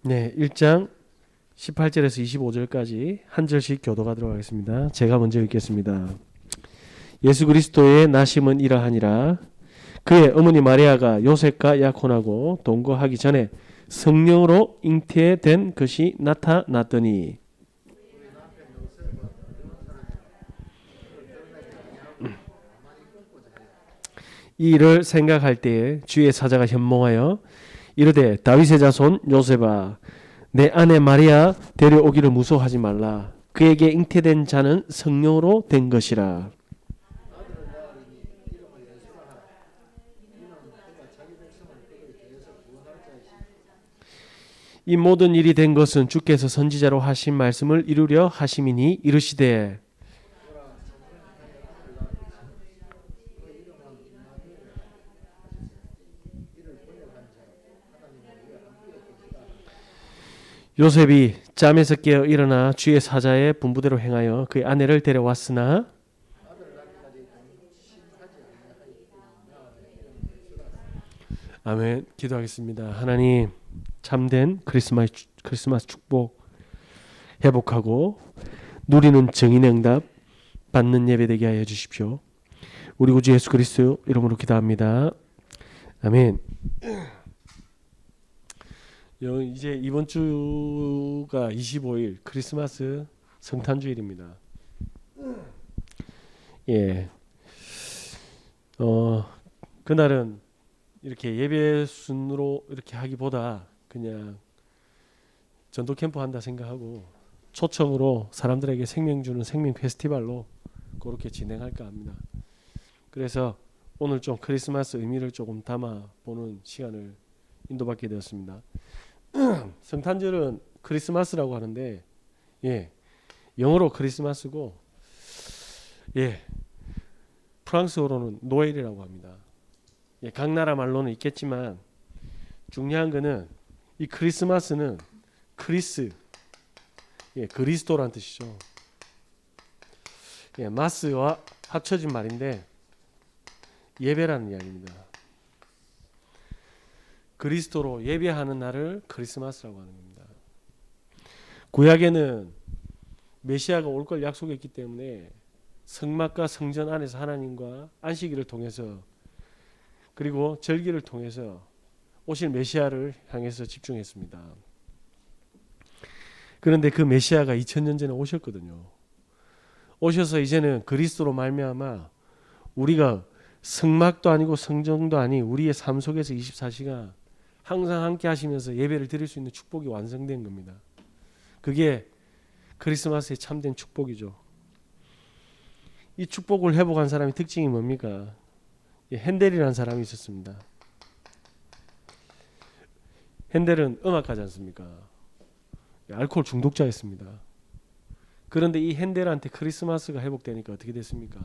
네, 1장 18절에서 25절까지 한 절씩 교도하도록 하겠습니다. 제가 먼저 읽겠습니다. 예수 그리스도의 나심은 이러하니라. 그의 어머니 마리아가 요셉과 약혼하고 동거하기 전에 성령으로 잉태된 것이 나타났더니 이 일을 생각할 때에 주의 사자가 현몽하여 이르되 다윗의 자손 요셉아 내 아내 마리아 데려오기를 무서워하지 말라. 그에게 잉태된 자는 성령으로 된 것이라. 이 모든 일이 된 것은 주께서 선지자로 하신 말씀을 이루려 하심이니 이르시되 요셉이 잠에서 깨어 일어나 주의 사자의 분부대로 행하여 그의 아내를 데려왔으나 아멘. 기도하겠습니다. 하나님 참된 크리스마스 축복 회복하고 누리는 정인의 응답 받는 예배 되게 하여 주십시오. 우리 구주 예수 그리스도 이름으로 기도합니다. 아멘. 이제 이번 주가 25일 크리스마스 성탄주일입니다. 예. 그날은 이렇게 예배 순으로 이렇게 하기보다 그냥 전도 캠프 한다 생각하고 초청으로 사람들에게 생명 주는 생명 페스티벌로 그렇게 진행할까 합니다. 그래서 오늘 좀 크리스마스 의미를 조금 담아 보는 시간을 인도받게 되었습니다. 성탄절은 크리스마스라고 하는데 영어로 크리스마스고 프랑스어로는 노엘이라고 합니다. 각 나라 말로는 있겠지만 중요한 거는 이 크리스마스는 그리스도란 뜻이죠. 마스와 합쳐진 말인데 예배라는 이야기입니다. 그리스도로 예배하는 날을 크리스마스라고 하는 겁니다. 구약에는 메시아가 올 걸 약속했기 때문에 성막과 성전 안에서 하나님과 안식일을 통해서 그리고 절기를 통해서 오실 메시아를 향해서 집중했습니다. 그런데 그 메시아가 2000년 전에 오셨거든요. 오셔서 이제는 그리스도로 말미암아 우리가 성막도 아니고 성전도 아닌 우리의 삶 속에서 24시간 항상 함께 하시면서 예배를 드릴 수 있는 축복이 완성된 겁니다. 그게 크리스마스의 참된 축복이죠. 이 축복을 회복한 사람의 특징이 뭡니까? 핸델이라는 사람이 있었습니다. 핸델은 음악하지 않습니까? 알코올 중독자였습니다. 그런데 이 핸델한테 크리스마스가 회복되니까 어떻게 됐습니까?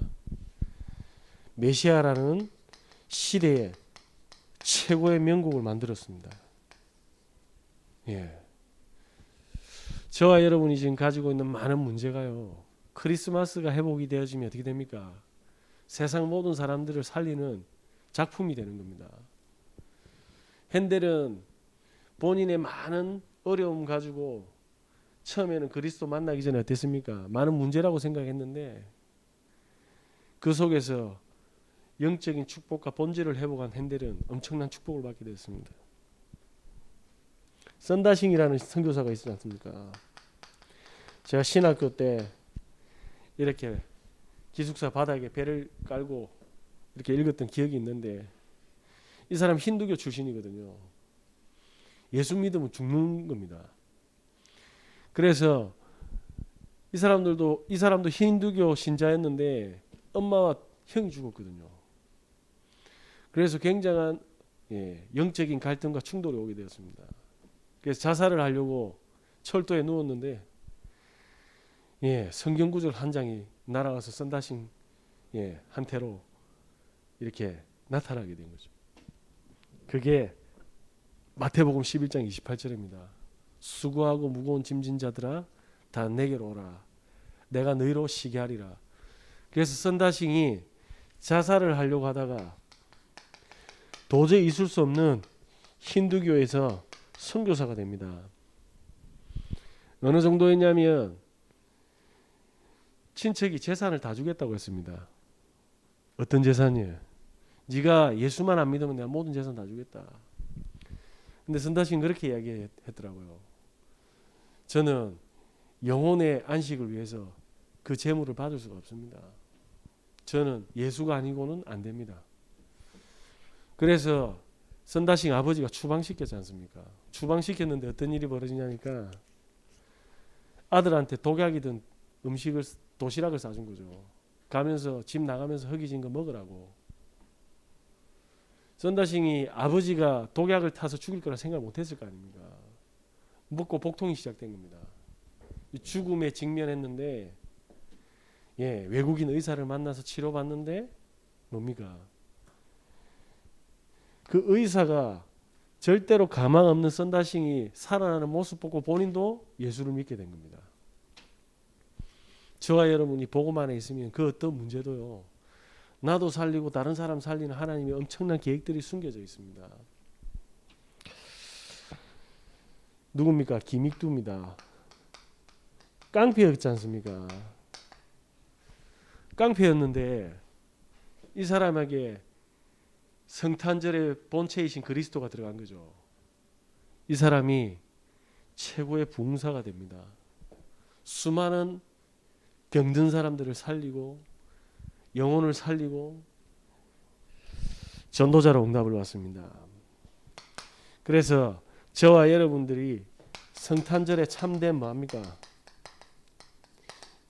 메시아라는 시대에 최고의 명곡을 만들었습니다. 저와 여러분이 지금 가지고 있는 많은 문제가요. 크리스마스가 회복이 되어지면 어떻게 됩니까? 세상 모든 사람들을 살리는 작품이 되는 겁니다. 핸델은 본인의 많은 어려움 가지고 처음에는 그리스도 만나기 전에 어땠습니까? 많은 문제라고 생각했는데 그 속에서 영적인 축복과 본질을 회복한 핸델은 엄청난 축복을 받게 되었습니다. 썬다싱이라는 선교사가 있지 않습니까? 제가 신학교 때 이렇게 기숙사 바닥에 배를 깔고 이렇게 읽었던 기억이 있는데 이 사람 힌두교 출신이거든요. 예수 믿으면 죽는 겁니다. 그래서 이 사람도 힌두교 신자였는데 엄마와 형이 죽었거든요. 그래서 굉장한 영적인 갈등과 충돌이 오게 되었습니다. 그래서 자살을 하려고 철도에 누웠는데 성경 구절 한 장이 날아와서 썬다싱 한테로 이렇게 나타나게 된 거죠. 그게 마태복음 11장 28절입니다. 수고하고 무거운 짐진 자들아 다 내게로 오라. 내가 너희로 쉬게 하리라. 그래서 썬다싱이 자살을 하려고 하다가 도저히 있을 수 없는 힌두교에서 선교사가 됩니다. 어느 정도였냐면 친척이 재산을 다 주겠다고 했습니다. 어떤 재산이에요? 네가 예수만 안 믿으면 내가 모든 재산 다 주겠다. 근데 선다신 그렇게 이야기했더라고요. 저는 영혼의 안식을 위해서 그 재물을 받을 수가 없습니다. 저는 예수가 아니고는 안 됩니다. 그래서 선다신 아버지가 추방시켰지 않습니까? 추방시켰는데 어떤 일이 벌어지냐니까 아들한테 독약이든 음식을 도시락을 싸준 거죠. 가면서 집 나가면서 허기진 거 먹으라고. 선다싱이 아버지가 독약을 타서 죽일 거라 생각을 못했을 거 아닙니까? 먹고 복통이 시작된 겁니다. 죽음에 직면했는데 외국인 의사를 만나서 치료받는데 뭡니까? 그 의사가 절대로 가망 없는 선다싱이 살아나는 모습 보고 본인도 예수를 믿게 된 겁니다. 저와 여러분이 복음 안에 있으면 그 어떤 문제도요, 나도 살리고 다른 사람 살리는 하나님의 엄청난 계획들이 숨겨져 있습니다. 누굽니까? 김익두입니다. 깡패였지 않습니까? 깡패였는데 이 사람에게 성탄절의 본체이신 그리스도가 들어간 거죠. 이 사람이 최고의 부흥사가 됩니다. 수많은 병든 사람들을 살리고 영혼을 살리고 전도자로 응답을 받습니다. 그래서 저와 여러분들이 성탄절의 참된 뭐합니까?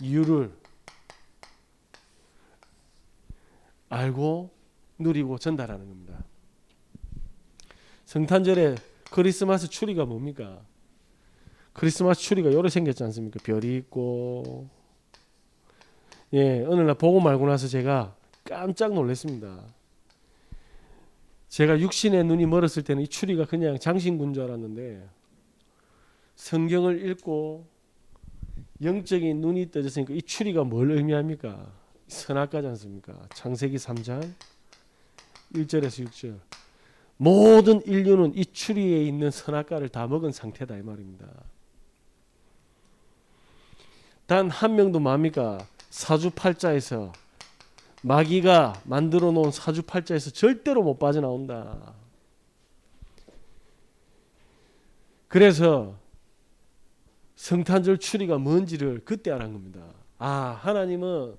이유를 알고 누리고 전달하는 겁니다. 성탄절에 크리스마스 추리가 뭡니까? 크리스마스 추리가 요래 생겼지 않습니까? 별이 있고, 어느 날 보고 말고 나서 제가 깜짝 놀랐습니다. 제가 육신의 눈이 멀었을 때는 이 추리가 그냥 장신구인 줄 알았는데 성경을 읽고 영적인 눈이 떠졌으니까 이 추리가 뭘 의미합니까? 선악과지 않습니까? 창세기 3장 1절에서 6절. 모든 인류는 이 추리에 있는 선악과를 다 먹은 상태다 이 말입니다. 단 한 명도 뭡니까? 사주팔자에서 마귀가 만들어 놓은 사주팔자에서 절대로 못 빠져나온다. 그래서 성탄절 추리가 뭔지를 그때 알은 겁니다. 아, 하나님은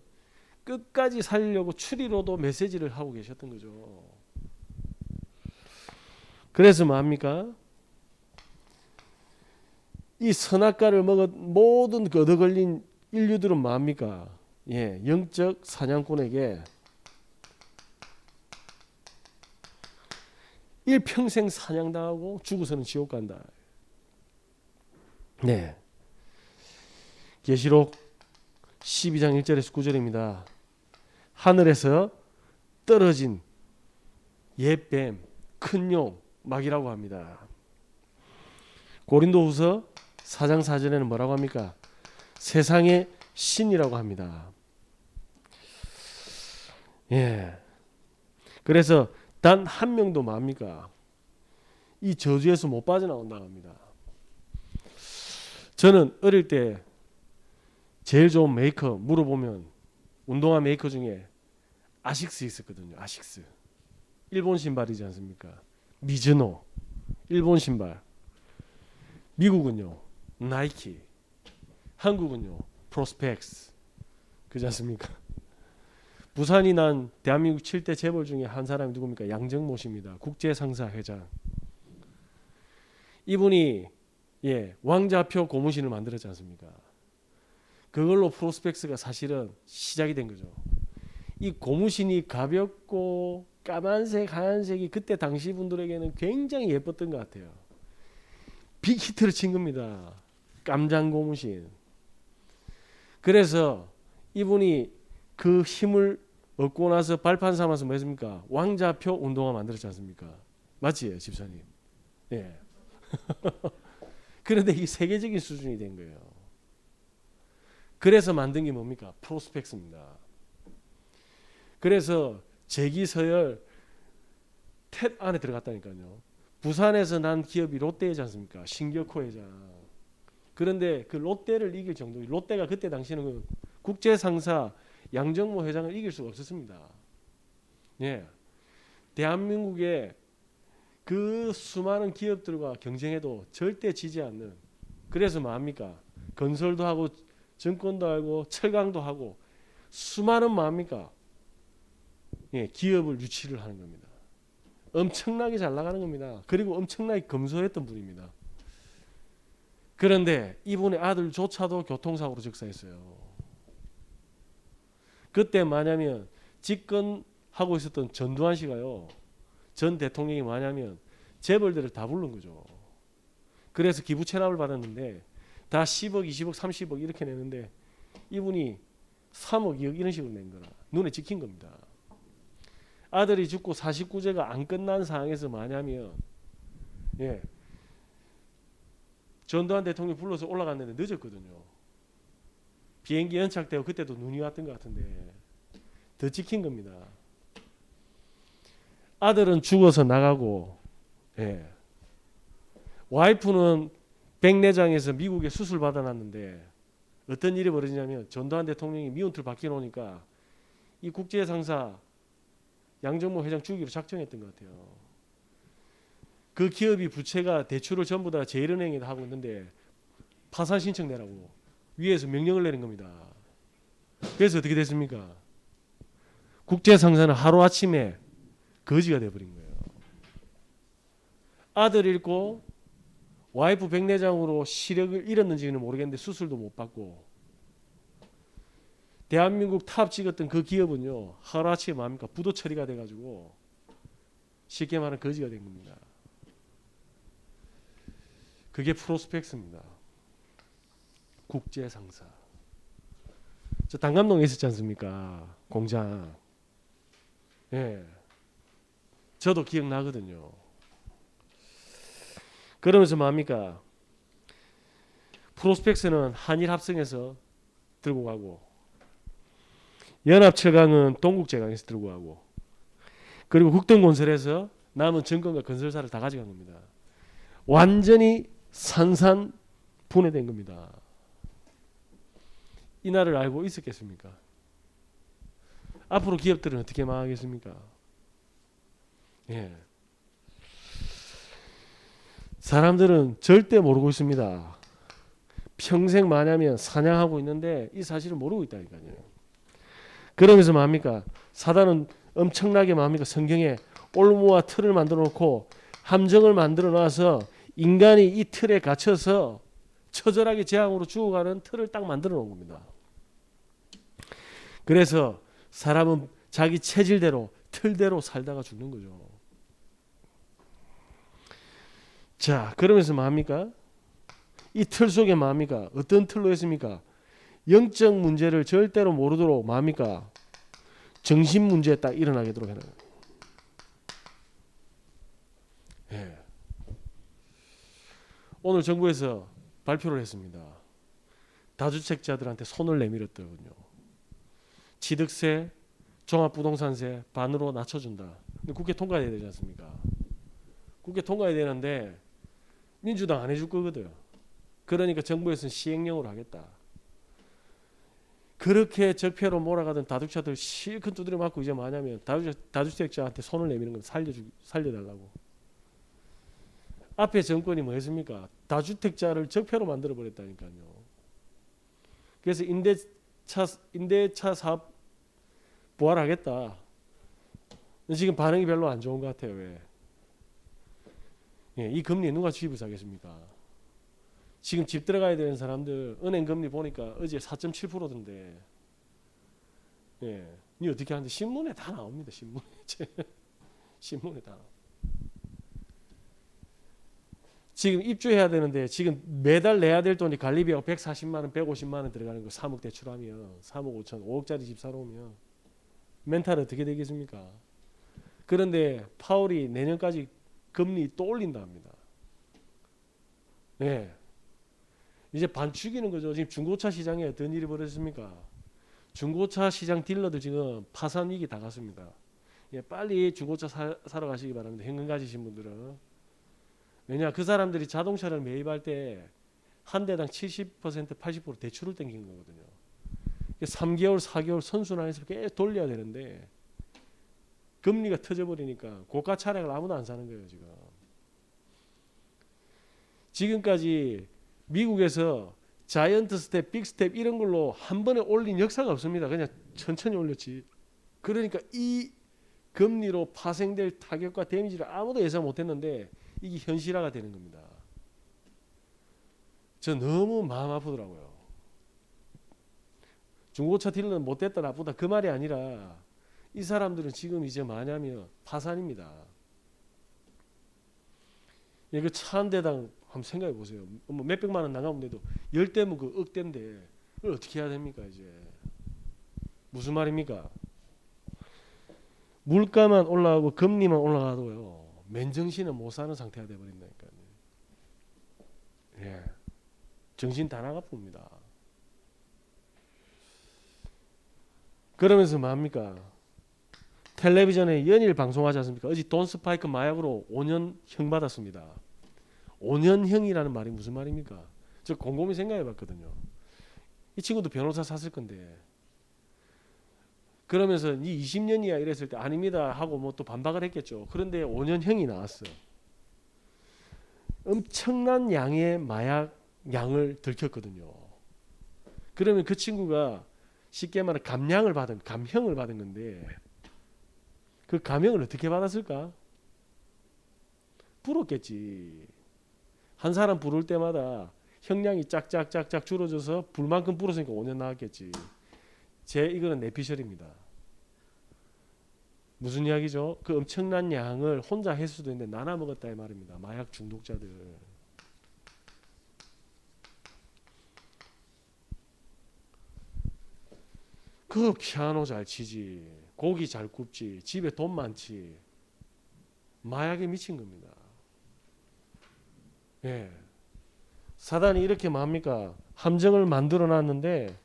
끝까지 살리려고 추리로도 메시지를 하고 계셨던 거죠. 그래서 뭐합니까? 이 선악과를 먹은 모든 얻어 걸린 인류들은 뭐합니까? 영적 사냥꾼에게 일평생 사냥당하고 죽어서는 지옥 간다. 계시록 12장 1절에서 9절입니다. 하늘에서 떨어진 옛뱀, 큰 용, 마귀라고 합니다. 고린도후서 4장 4절에는 뭐라고 합니까? 세상의 신이라고 합니다. 그래서 단 한 명도 뭡니까? 이 저주에서 못 빠져나온다고 합니다. 저는 어릴 때 제일 좋은 메이커 물어보면 운동화 메이커 중에 아식스 있었거든요. 아식스. 일본 신발이지 않습니까? 미즈노. 일본 신발. 미국은요. 나이키. 한국은요. 프로스펙스. 그렇지 않습니까? 부산이 난 대한민국 7대 재벌 중에 한 사람이 누굽니까? 양정모 씨입니다. 국제상사 회장. 이분이 왕자표 고무신을 만들었지 않습니까? 그걸로 프로스펙스가 사실은 시작이 된 거죠. 이 고무신이 가볍고 까만색, 하얀색이 그때 당시 분들에게는 굉장히 예뻤던 것 같아요. 빅히트를 친 겁니다. 깜장 고무신. 그래서 이분이 그 힘을 얻고 나서 발판 삼아서 뭐 했습니까? 왕자표 운동화 만들었지 않습니까? 맞지, 집사님? 그런데 이게 세계적인 수준이 된 거예요. 그래서 만든 게 뭡니까? 프로스펙스입니다. 그래서 재기서열 탭 안에 들어갔다니까요. 부산에서 난 기업이 롯데이지 않습니까? 신격호 회장. 그런데 그 롯데를 이길 정도, 롯데가 그때 당시에는 그 국제 상사 양정모 회장을 이길 수가 없었습니다. 예, 대한민국의 그 수많은 기업들과 경쟁해도 절대 지지 않는. 그래서 뭐합니까? 건설도 하고 증권도 하고 철강도 하고 수많은 뭐합니까? 예, 기업을 유치를 하는 겁니다. 엄청나게 잘 나가는 겁니다. 그리고 엄청나게 검소했던 분입니다. 그런데 이분의 아들조차도 교통사고로 즉사했어요. 그때 뭐냐면 집권하고 있었던 전두환 씨가요, 전 대통령이 뭐냐면 재벌들을 다 부른 거죠. 그래서 기부 체납을 받았는데 다 10억, 20억, 30억 이렇게 내는데 이분이 3억, 2억 이런 식으로 낸 거라 눈에 찍힌 겁니다. 아들이 죽고 49제가 안 끝난 상황에서 뭐냐면 예, 전두환 대통령 불러서 올라갔는데 늦었거든요. 비행기 연착되고 그때도 눈이 왔던 것 같은데 더 찍힌 겁니다. 아들은 죽어서 나가고 예, 와이프는 백내장에서 미국에 수술 받아놨는데 어떤 일이 벌어지냐면 전두환 대통령이 미운틀 바뀌어놓으니까 이 국제상사 양정모 회장 죽이기로 작정했던 것 같아요. 그 기업이 부채가 대출을 전부 다 제1은행에 하고 있는데 파산 신청 내라고 위에서 명령을 내린 겁니다. 그래서 어떻게 됐습니까? 국제상사는 하루아침에 거지가 돼버린 거예요. 아들 잃고 와이프 백내장으로 시력을 잃었는지는 모르겠는데 수술도 못 받고 대한민국 탑 찍었던 그 기업은요 하루아침에 뭡니까? 부도 처리가 돼가지고 쉽게 말하면 거지가 된 겁니다. 그게 프로스펙스입니다. 국제상사. 저 단감동에 있었지 않습니까? 공장. 예. 저도 기억나거든요. 그러면서 뭡니까? 프로스펙스는 한일 합성해서 들고 가고 연합철강은 동국제강에서 들고 가고 그리고 국동건설에서 남은 증권과 건설사를 다 가져간 겁니다. 완전히 산산분해된 겁니다. 이 날을 알고 있었겠습니까? 앞으로 기업들은 어떻게 망하겠습니까? 예. 사람들은 절대 모르고 있습니다. 평생 마냐면 사냥하고 있는데 이 사실을 모르고 있다니까요. 그러면서 뭡니까? 사단은 엄청나게 뭡니까? 성경에 올무와 틀을 만들어 놓고 함정을 만들어 놔서 인간이 이 틀에 갇혀서 처절하게 재앙으로 죽어가는 틀을 딱 만들어 놓은 겁니다. 그래서 사람은 자기 체질대로 틀대로 살다가 죽는 거죠. 자, 그러면서 뭡니까? 이 틀 속에 뭡니까? 어떤 틀로 했습니까? 영적 문제를 절대로 모르도록 뭡니까? 정신 문제에 딱 일어나게 도록 해놔요. 예. 오늘 정부에서 발표를 했습니다. 다주택자들한테 손을 내밀었더군요. 취득세, 종합부동산세 반으로 낮춰준다. 근데 국회 통과해야 되지 않습니까? 국회 통과해야 되는데 민주당 안 해줄 거거든요. 그러니까 정부에서는 시행령으로 하겠다. 그렇게 적폐로 몰아가던 다주택자들 실컷 두드려 맞고 이제 뭐냐면 다주택자한테 손을 내미는 건 살려달라고. 앞에 정권이 뭐 했습니까? 다주택자를 적폐로 만들어 버렸다니까요. 그래서 임대차 사업 부활하겠다. 지금 반응이 별로 안 좋은 것 같아요. 왜? 예, 이 금리 누가 집을 사겠습니까? 지금 집 들어가야 되는 사람들 은행 금리 보니까 어제 4.7%던데. 예, 니 어떻게 하는데 신문에 다 나옵니다. 신문에 다 나옵니다. 지금 입주해야 되는데 지금 매달 내야 될 돈이 관리비가 140만 원, 150만 원 들어가는 거 3억 대출하면 3억 5천, 5억짜리 집 사러 오면 멘탈 어떻게 되겠습니까? 그런데 파월이 내년까지 금리 또 올린다 합니다. 네. 이제 반죽이는 거죠. 지금 중고차 시장에 어떤 일이 벌어졌습니까? 중고차 시장 딜러들 지금 파산 위기 다 갔습니다. 예, 빨리 중고차 사러 가시기 바랍니다. 현금 가지신 분들은. 왜냐, 그 사람들이 자동차를 매입할 때 한 대당 70% 80% 대출을 땡기는 거거든요. 3개월 4개월 선순환해서 계속 돌려야 되는데 금리가 터져버리니까 고가 차량을 아무도 안 사는 거예요. 지금까지 미국에서 자이언트 스텝, 빅 스텝 이런 걸로 한 번에 올린 역사가 없습니다. 그냥 천천히 올렸지. 그러니까 이 금리로 파생될 타격과 데미지를 아무도 예상 못했는데 이게 현실화가 되는 겁니다. 저 너무 마음 아프더라고요. 중고차 딜러는 못됐다 나쁘다 그 말이 아니라 이 사람들은 지금 이제 뭐냐면 파산입니다. 이거 차 한 대당 한번 생각해 보세요. 뭐 몇백만 원 나가면 돼도 10대면 그 억대인데 이걸 어떻게 해야 됩니까 이제. 무슨 말입니까? 물가만 올라가고 금리만 올라가도요. 맨정신은 못 사는 상태가 돼버린다니까요. 예, 정신 다 나가쁩니다. 그러면서 뭡니까? 텔레비전에 연일 방송하지 않습니까? 어제 돈 스파이크 마약으로 5년형 받았습니다. 5년형이라는 말이 무슨 말입니까? 저 곰곰이 생각해 봤거든요. 이 친구도 변호사 샀을 건데 그러면서 이 20년이야 이랬을 때 아닙니다 하고 뭐 또 반박을 했겠죠. 그런데 5년형이 나왔어. 엄청난 양의 마약 양을 들켰거든요. 그러면 그 친구가 쉽게 말해 감형을 받은 건데 그 감형을 어떻게 받았을까? 불었겠지. 한 사람 부를 때마다 형량이 짝짝짝짝 줄어져서 불만큼 불었으니까 5년 나왔겠지. 이거는 내피셜입니다. 무슨 이야기죠? 그 엄청난 양을 혼자 했을 수도 있는데 나눠 먹었다 이 말입니다. 마약 중독자들. 그 피아노 잘 치지, 고기 잘 굽지, 집에 돈 많지. 마약에 미친 겁니다. 예. 사단이 이렇게 뭡니까? 함정을 만들어 놨는데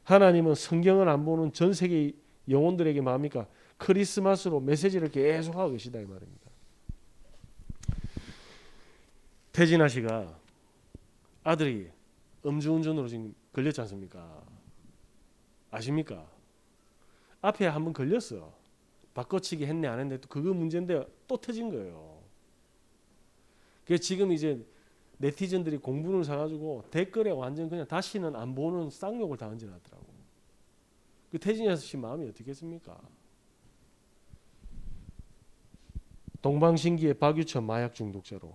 하나님은 성경을 안 보는 전 세계 영혼들에게 뭡니까? 크리스마스로 메시지를 계속 하고 계시다 이 말입니다. 태진아 씨가 아들이 음주운전으로 지금 걸렸지 않습니까? 아십니까? 앞에 한번 걸렸어. 바꿔치기 했네 안 했네 또 그거 문제인데 또 터진 거예요. 그래서 지금 이제 네티즌들이 공분을 사가지고 댓글에 완전 그냥 다시는 안 보는 쌍욕을 다 얹어놨더라고. 그 태진이 씨 마음이 어떻겠습니까? 동방신기의 박유천 마약 중독자로.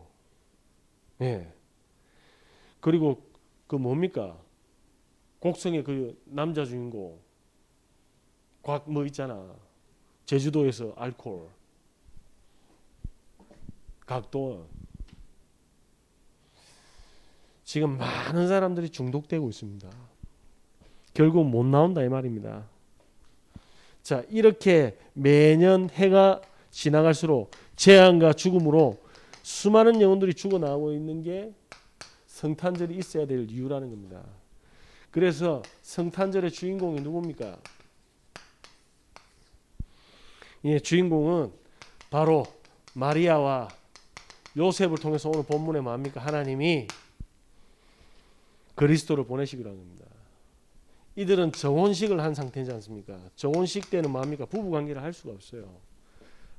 예. 그리고 그 뭡니까? 곡성의 그 남자 주인공 뭐 있잖아. 제주도에서 알코올 각도원. 지금 많은 사람들이 중독되고 있습니다. 결국 못 나온다 이 말입니다. 자, 이렇게 매년 해가 지나갈수록 재앙과 죽음으로 수많은 영혼들이 죽어나오고 있는 게 성탄절이 있어야 될 이유라는 겁니다. 그래서 성탄절의 주인공이 누굽니까? 예, 주인공은 바로 마리아와 요셉을 통해서 오늘 본문에 뭡니까? 하나님이 그리스도를 보내시기로 한 겁니다. 이들은 정혼식을 한 상태지 않습니까? 정혼식 때는 뭡니까? 부부관계를 할 수가 없어요.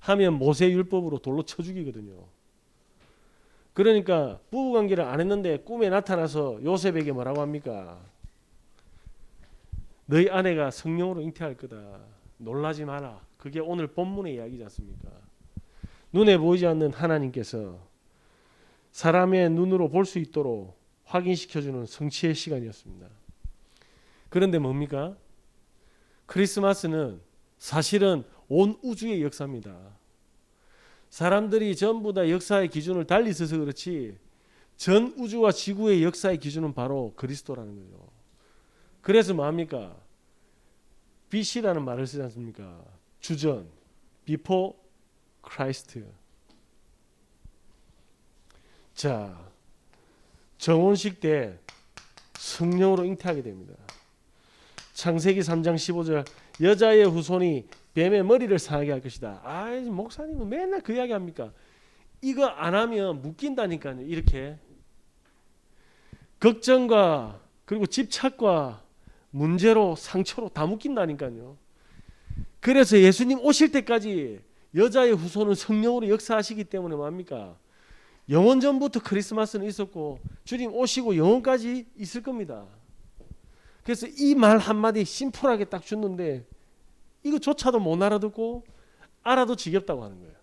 하면 모세율법으로 돌로 쳐 죽이거든요. 그러니까 부부관계를 안 했는데 꿈에 나타나서 요셉에게 뭐라고 합니까? 너희 아내가 성령으로 잉태할 거다. 놀라지 마라. 그게 오늘 본문의 이야기지 않습니까? 눈에 보이지 않는 하나님께서 사람의 눈으로 볼 수 있도록 확인시켜주는 성취의 시간이었습니다. 그런데 뭡니까? 크리스마스는 사실은 온 우주의 역사입니다. 사람들이 전부 다 역사의 기준을 달리 써서 그렇지 전 우주와 지구의 역사의 기준은 바로 그리스도라는 거죠. 그래서 뭡니까? BC라는 말을 쓰지 않습니까? 주전, before Christ. 자, 정혼식 때 성령으로 잉태하게 됩니다. 창세기 3장 15절 여자의 후손이 뱀의 머리를 상하게 할 것이다. 목사님은 맨날 그 이야기 합니까? 이거 안 하면 묶인다니까요. 이렇게. 걱정과 그리고 집착과 문제로 상처로 다 묶인다니까요. 그래서 예수님 오실 때까지 여자의 후손은 성령으로 역사하시기 때문에 뭡니까? 영원 전부터 크리스마스는 있었고 주님 오시고 영원까지 있을 겁니다. 그래서 이 말 한마디 심플하게 딱 줬는데 이거조차도 못 알아듣고 알아도 지겹다고 하는 거예요.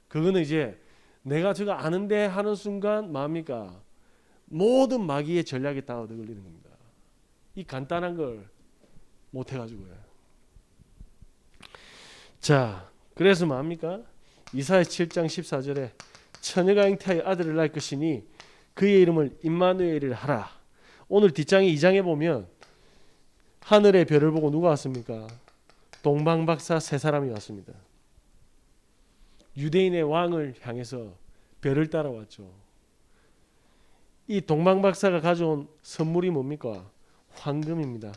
그거는 이제 내가 저거 아는데 하는 순간 뭡니까? 모든 마귀의 전략에 다 얻어 걸리는 겁니다. 이 간단한 걸 못 해가지고요. 자, 그래서 뭡니까? 이사야 7장 14절에 처녀가 잉태하여 아들을 낳을 것이니 그의 이름을 임마누엘이라 하라. 오늘 뒷장에 2장에 보면 하늘의 별을 보고 누가 왔습니까? 동방박사 세 사람이 왔습니다. 유대인의 왕을 향해서 별을 따라왔죠. 이 동방박사가 가져온 선물이 뭡니까? 황금입니다.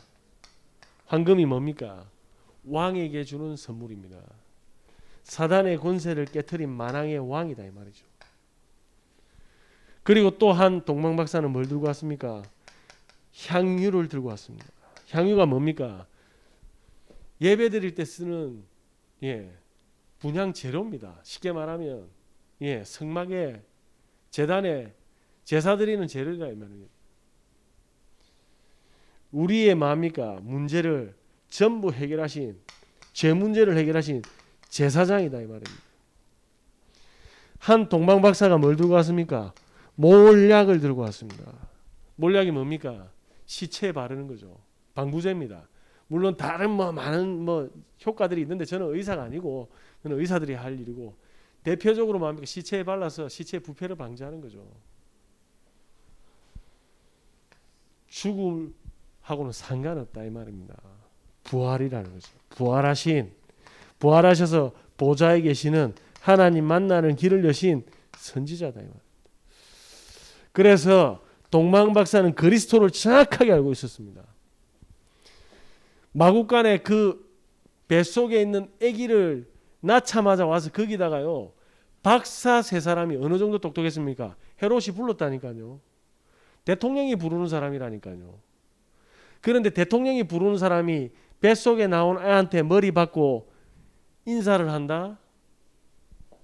황금이 뭡니까? 왕에게 주는 선물입니다. 사단의 권세를 깨트린 만왕의 왕이다 이 말이죠. 그리고 또 한 동방박사는 뭘 들고 왔습니까? 향유를 들고 왔습니다. 향유가 뭡니까? 예배드릴 때 쓰는 분향 재료입니다. 쉽게 말하면 성막에 제단에 제사 드리는 재료가 이 말이에요. 우리의 뭡니까? 문제를 전부 해결하신 죄 문제를 해결하신 제사장이다 이 말입니다. 한 동방박사가 뭘 들고 왔습니까? 몰약을 들고 왔습니다. 몰약이 뭡니까? 시체에 바르는 거죠. 방부제입니다. 물론 다른 많은 효과들이 있는데 저는 의사가 아니고 저는 의사들이 할 일이고 대표적으로 뭡니까? 시체에 발라서 시체 부패를 방지하는 거죠. 죽음하고는 상관없다 이 말입니다. 부활이라는 거죠. 부활하셔서 보좌에 계시는 하나님 만나는 길을 여신 선지자다 이 말입니다. 그래서 동방박사는 그리스도를 정확하게 알고 있었습니다. 마국간에 그 뱃속에 있는 아기를 낳자마자 와서 거기다가요 박사 세 사람이 어느 정도 똑똑했습니까? 헤롯이 불렀다니까요. 대통령이 부르는 사람이라니까요. 그런데 대통령이 부르는 사람이 뱃속에 나온 아이한테 머리 받고 인사를 한다?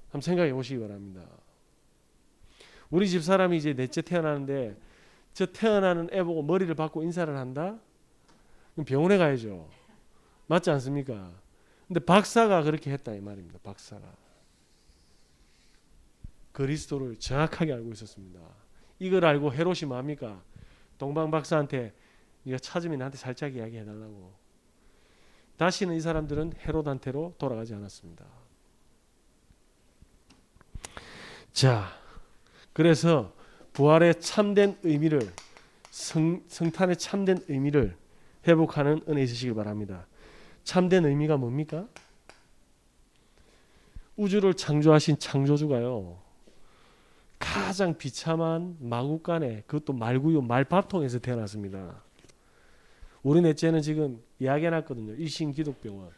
한번 생각해 보시기 바랍니다. 우리 집 사람이 이제 넷째 태어나는데 저 태어나는 애 보고 머리를 받고 인사를 한다? 그럼 병원에 가야죠. 맞지 않습니까? 근데 박사가 그렇게 했다 이 말입니다. 박사가. 그리스도를 정확하게 알고 있었습니다. 이걸 알고 헤롯이 뭡니까? 동방박사한테 네가 찾으면 나한테 살짝 이야기해달라고. 다시는 이 사람들은 헤롯한테로 돌아가지 않았습니다. 자, 그래서 부활의 참된 의미를 성탄의 참된 의미를 회복하는 은혜 있으시길 바랍니다. 참된 의미가 뭡니까? 우주를 창조하신 창조주가요. 가장 비참한 마국간에 그것도 말구유 말밥통에서 태어났습니다. 우리 넷째는 지금 예약해놨거든요. 일신기독병원.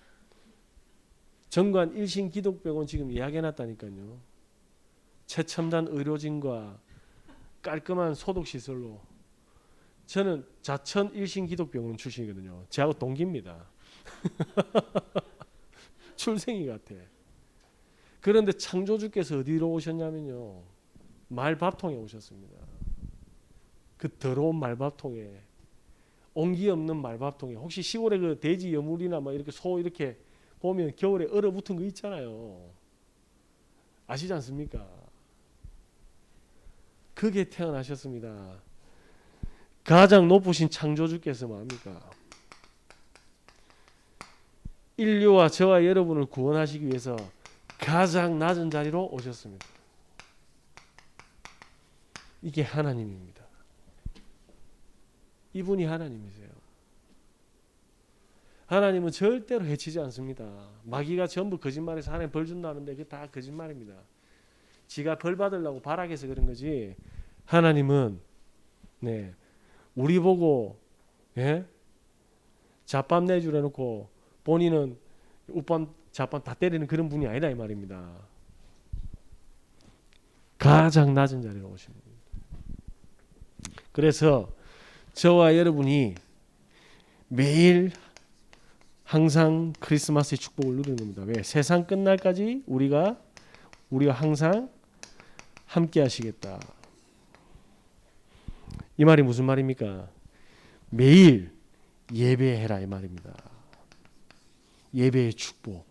정관 일신기독병원 지금 예약해놨다니까요. 최첨단 의료진과 깔끔한 소독시설로. 저는 자천 일신기독병원 출신이거든요. 저하고 동기입니다. 출생이 같아. 그런데 창조주께서 어디로 오셨냐면요. 말밥통에 오셨습니다. 그 더러운 말밥통에, 온기 없는 말밥통에. 혹시 시골에 그 돼지 여물이나 막 이렇게 소 이렇게 보면 겨울에 얼어붙은 거 있잖아요. 아시지 않습니까? 그게 태어나셨습니다. 가장 높으신 창조주께서 뭐합니까? 인류와 저와 여러분을 구원하시기 위해서 가장 낮은 자리로 오셨습니다. 이게 하나님입니다. 이분이 하나님이세요. 하나님은 절대로 해치지 않습니다. 마귀가 전부 거짓말해서 하나님 벌 준다는데 그게 다 거짓말입니다. 지가 벌 받으려고 발악해서 그런 거지. 하나님은 우리 보고 잡밤 내주려 놓고 본인은 우밤 잡밤 다 때리는 그런 분이 아니다 이 말입니다. 가장 낮은 자리로 오십니다. 그래서 저와 여러분이 매일 항상 크리스마스의 축복을 누리는 겁니다. 왜? 세상 끝날까지 우리가 항상 함께 하시겠다. 이 말이 무슨 말입니까? 매일 예배해라 이 말입니다. 예배의 축복.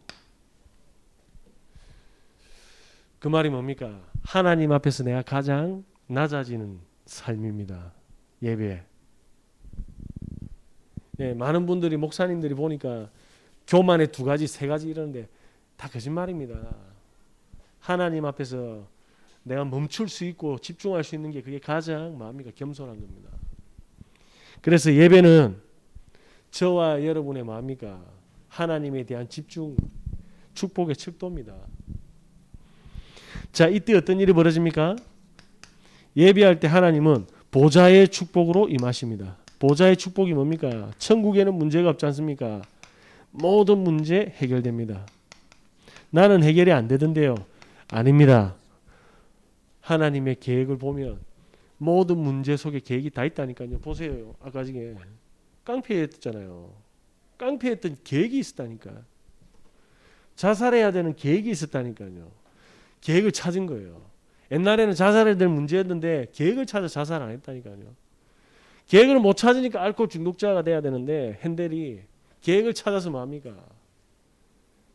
그 말이 뭡니까? 하나님 앞에서 내가 가장 낮아지는 삶입니다. 예배. 네, 많은 분들이 목사님들이 보니까 교만에 2가지 3가지 이러는데 다 거짓말입니다. 하나님 앞에서 내가 멈출 수 있고 집중할 수 있는 게 그게 가장 마음이가 겸손한 겁니다. 그래서 예배는 저와 여러분의 마음이가 하나님에 대한 집중, 축복의 척도입니다. 자, 이때 어떤 일이 벌어집니까? 예배할 때 하나님은 보좌의 축복으로 임하십니다. 보좌의 축복이 뭡니까? 천국에는 문제가 없지 않습니까? 모든 문제 해결됩니다. 나는 해결이 안 되던데요. 아닙니다. 하나님의 계획을 보면 모든 문제 속에 계획이 다 있다니까요. 보세요. 아까 전에 깡패했잖아요. 깡패했던 계획이 있었다니까. 자살해야 되는 계획이 있었다니까요. 계획을 찾은 거예요. 옛날에는 자살해야 될 문제였는데 계획을 찾아 자살 안 했다니까요. 계획을 못 찾으니까 알코올 중독자가 돼야 되는데 핸델이 계획을 찾아서 뭡니까?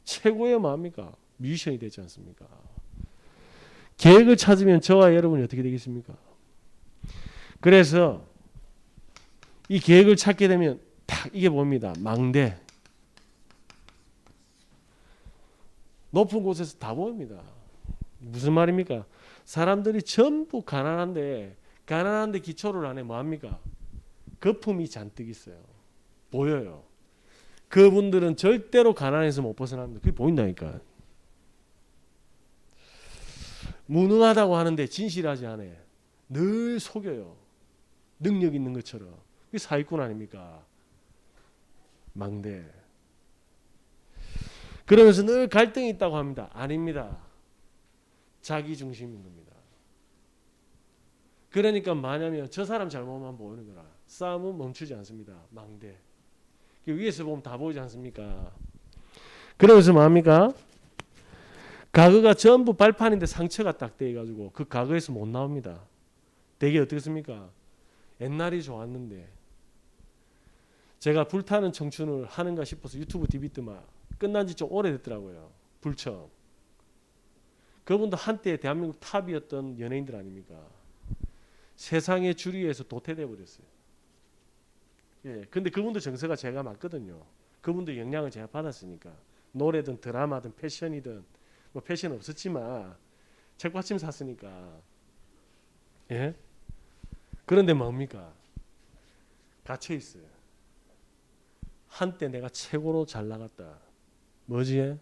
최고의 뭡니까? 뮤지션이 되지 않습니까? 계획을 찾으면 저와 여러분이 어떻게 되겠습니까? 그래서 이 계획을 찾게 되면 딱 이게 뭡니다. 망대. 높은 곳에서 다 보입니다. 무슨 말입니까? 사람들이 전부 가난한데 기초를 안에 뭐합니까? 거품이 잔뜩 있어요. 보여요. 그분들은 절대로 가난해서 못 벗어납니다. 그게 보인다니까. 무능하다고 하는데 진실하지 않아요. 늘 속여요. 능력 있는 것처럼. 그게 사기꾼 아닙니까? 망대. 그러면서 늘 갈등이 있다고 합니다. 아닙니다. 자기 중심인 겁니다. 그러니까 뭐냐면 저 사람 잘못만 보이는 거라. 싸움은 멈추지 않습니다. 망대. 위에서 보면 다 보이지 않습니까? 그러면서 뭐합니까? 가거가 전부 발판인데 상처가 딱 돼가지고 그 가거에서 못 나옵니다. 되게 어떻습니까? 옛날이 좋았는데 제가 불타는 청춘을 하는가 싶어서 유튜브 TV 뜨면 끝난 지 좀 오래됐더라고요. 불청. 그분도 한때 대한민국 탑이었던 연예인들 아닙니까? 세상의 주류에서 도태돼 버렸어요. 예, 근데 그분도 정서가 제가 맞거든요. 그분도 영향을 제가 받았으니까. 노래든 드라마든 패션이든 뭐 패션 없었지만 책받침 샀으니까. 예? 그런데 뭡니까? 갇혀 있어요. 한때 내가 최고로 잘 나갔다. 뭐지?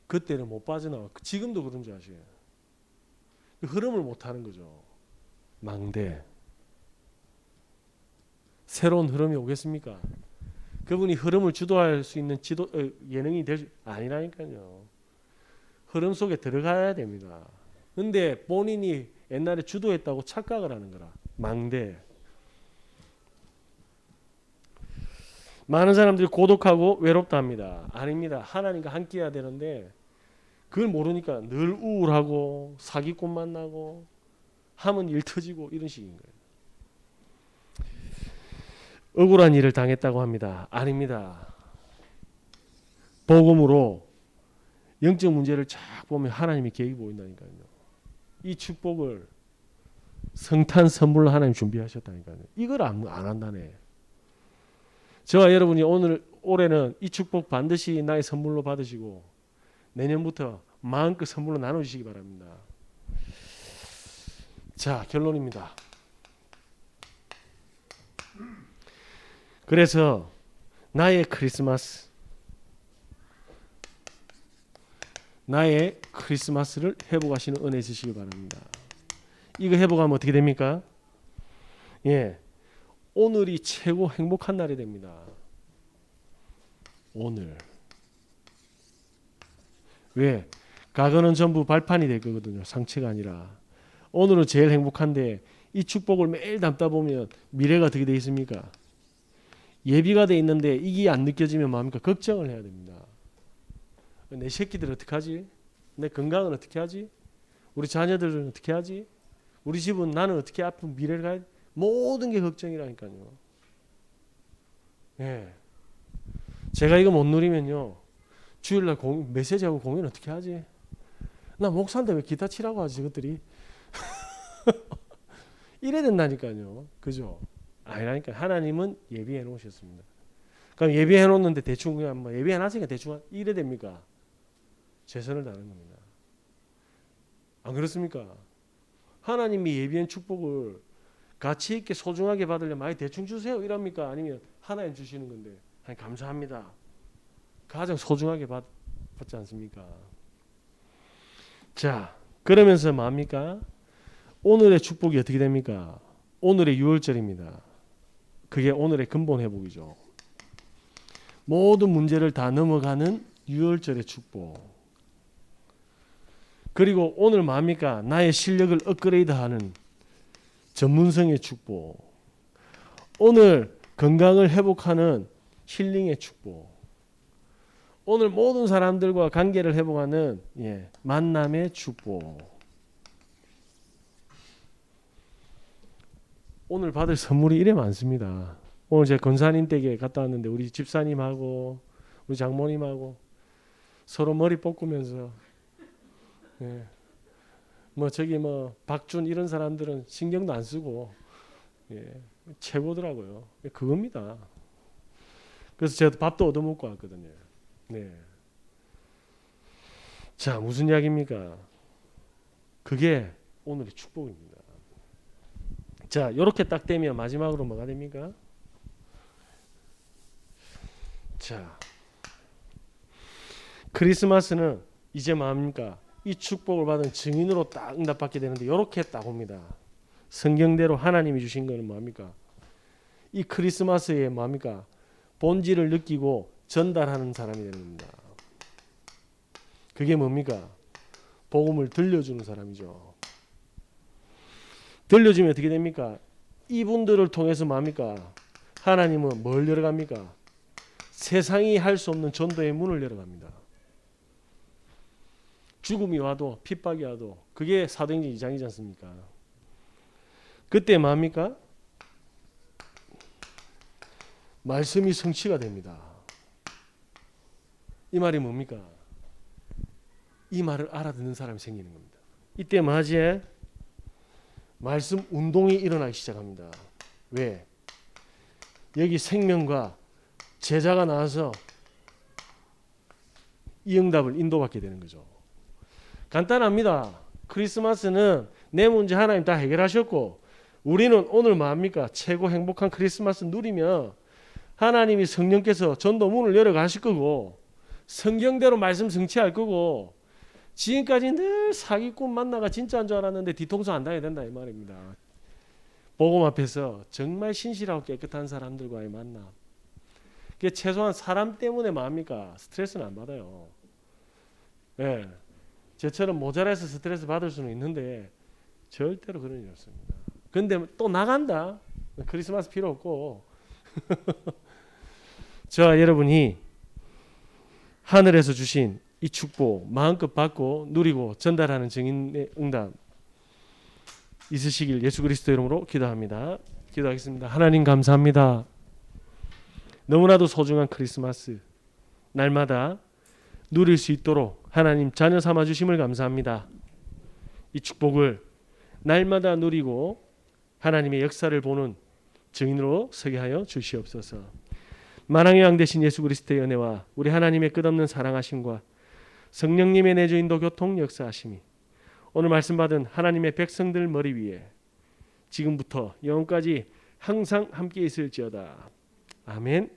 그때는 못 빠져나와. 지금도 그런 줄 아시죠? 흐름을 못 하는 거죠. 망대. 새로운 흐름이 오겠습니까? 그분이 흐름을 주도할 수 있는 예능이 될 아니라니까요. 흐름 속에 들어가야 됩니다. 근데 본인이 옛날에 주도했다고 착각을 하는 거라. 망대. 많은 사람들이 고독하고 외롭다 합니다. 아닙니다. 하나님과 함께 해야 되는데 그걸 모르니까 늘 우울하고 사기꾼 만나고 하면 일 터지고 이런 식인 거예요. 억울한 일을 당했다고 합니다. 아닙니다. 복음으로 영적 문제를 쫙 보면 하나님의 계획이 보인다니까요. 이 축복을 성탄 선물로 하나님 준비하셨다니까요. 이걸 안 한다네. 저와 여러분이 올해는 이 축복 반드시 나의 선물로 받으시고 내년부터 마음껏 선물로 나눠주시기 바랍니다. 자, 결론입니다. 그래서 나의 크리스마스를 회복하시는 은혜 주시기 바랍니다. 이거 회복하면 어떻게 됩니까? 예, 오늘이 최고 행복한 날이 됩니다. 오늘. 왜? 과거는 전부 발판이 될 거거든요. 상처가 아니라. 오늘은 제일 행복한데 이 축복을 매일 담다 보면 미래가 어떻게 돼 있습니까? 예비가 돼 있는데 이게 안 느껴지면 뭡니까? 걱정을 해야 됩니다. 내 새끼들 어떻게 하지? 내 건강은 어떻게 하지? 우리 자녀들은 어떻게 하지? 우리 집은 나는 어떻게 앞으로 미래를 가야 돼? 모든 게 걱정이라니까요. 예. 제가 이거 못 누리면요. 주일날 메시지하고 공연 어떻게 하지? 나 목사인데 왜 기타 치라고 하지 저것들이? 이래 된다니까요. 그죠? 아니라니까. 하나님은 예비해 놓으셨습니다. 그럼 예비해 놓는데 대충 그냥 뭐 예비해 놨으니까 대충 이래 됩니까? 최선을 다하는 겁니다. 안 그렇습니까? 하나님이 예비한 축복을 가치 있게 소중하게 받으려면 많이 대충 주세요 이랍니까? 아니면 하나님 주시는 건데 하나님 감사합니다. 가장 소중하게 받지 않습니까? 자, 그러면서 뭡니까? 오늘의 축복이 어떻게 됩니까? 오늘의 유월절입니다. 그게 오늘의 근본 회복이죠. 모든 문제를 다 넘어가는 유월절의 축복. 그리고 오늘 뭡니까? 나의 실력을 업그레이드하는 전문성의 축복. 오늘 건강을 회복하는 힐링의 축복. 오늘 모든 사람들과 관계를 회복하는 만남의 축복. 오늘 받을 선물이 이래 많습니다. 오늘 제가 권사님 댁에 갔다 왔는데 우리 집사님하고 우리 장모님하고 서로 머리 볶으면서 뭐 저기 뭐 박준 이런 사람들은 신경도 안 쓰고 최고더라고요. 그겁니다. 그래서 제가 밥도 얻어먹고 왔거든요. 네. 자, 무슨 이야기입니까? 그게 오늘의 축복입니다. 자, 이렇게 딱 되면 마지막으로 뭐가 됩니까? 자, 크리스마스는 이제 뭡니까? 이 축복을 받은 증인으로 딱 응답받게 되는데 이렇게 딱 옵니다. 성경대로 하나님이 주신 거는 뭡니까? 이 크리스마스에 뭡니까? 본질을 느끼고 전달하는 사람이 되는 겁니다. 그게 뭡니까? 복음을 들려주는 사람이죠. 들려주면 어떻게 됩니까? 이분들을 통해서 뭡니까? 하나님은 뭘 열어갑니까? 세상이 할 수 없는 전도의 문을 열어갑니다. 죽음이 와도 핍박이 와도 그게 사도행전 2장이지 않습니까? 그때 뭡니까? 말씀이 성취가 됩니다. 이 말이 뭡니까? 이 말을 알아듣는 사람이 생기는 겁니다. 이때 뭐하지? 말씀 운동이 일어나기 시작합니다. 왜? 여기 생명과 제자가 나와서 이 응답을 인도받게 되는 거죠. 간단합니다. 크리스마스는 내 문제 하나님 다 해결하셨고 우리는 오늘 뭐합니까? 최고 행복한 크리스마스 누리며 하나님이 성령께서 전도 문을 열어가실 거고 성경대로 말씀 성취할 거고 지금까지 늘 사기꾼 만나가 진짜인 줄 알았는데 뒤통수 안 당해야 된다 이 말입니다. 복음 앞에서 정말 신실하고 깨끗한 사람들과의 만남. 그게 최소한 사람 때문에 뭐합니까? 스트레스는 안 받아요. 예. 저처럼 모자라서 스트레스 받을 수는 있는데 절대로 그런 일 없습니다. 근데 또 나간다. 크리스마스 필요 없고. 자, 여러분이 하늘에서 주신 이 축복 마음껏 받고 누리고 전달하는 증인의 응답 있으시길 예수 그리스도 이름으로 기도합니다. 기도하겠습니다. 하나님 감사합니다. 너무나도 소중한 크리스마스 날마다 누릴 수 있도록 하나님 자녀 삼아 주심을 감사합니다. 이 축복을 날마다 누리고 하나님의 역사를 보는 증인으로 서게 하여 주시옵소서. 만왕의 왕 되신 예수 그리스도의 은혜와 우리 하나님의 끝없는 사랑하심과 성령님의 내주 인도 교통 역사하심이 오늘 말씀 받은 하나님의 백성들 머리 위에 지금부터 영원까지 항상 함께 있을지어다. 아멘.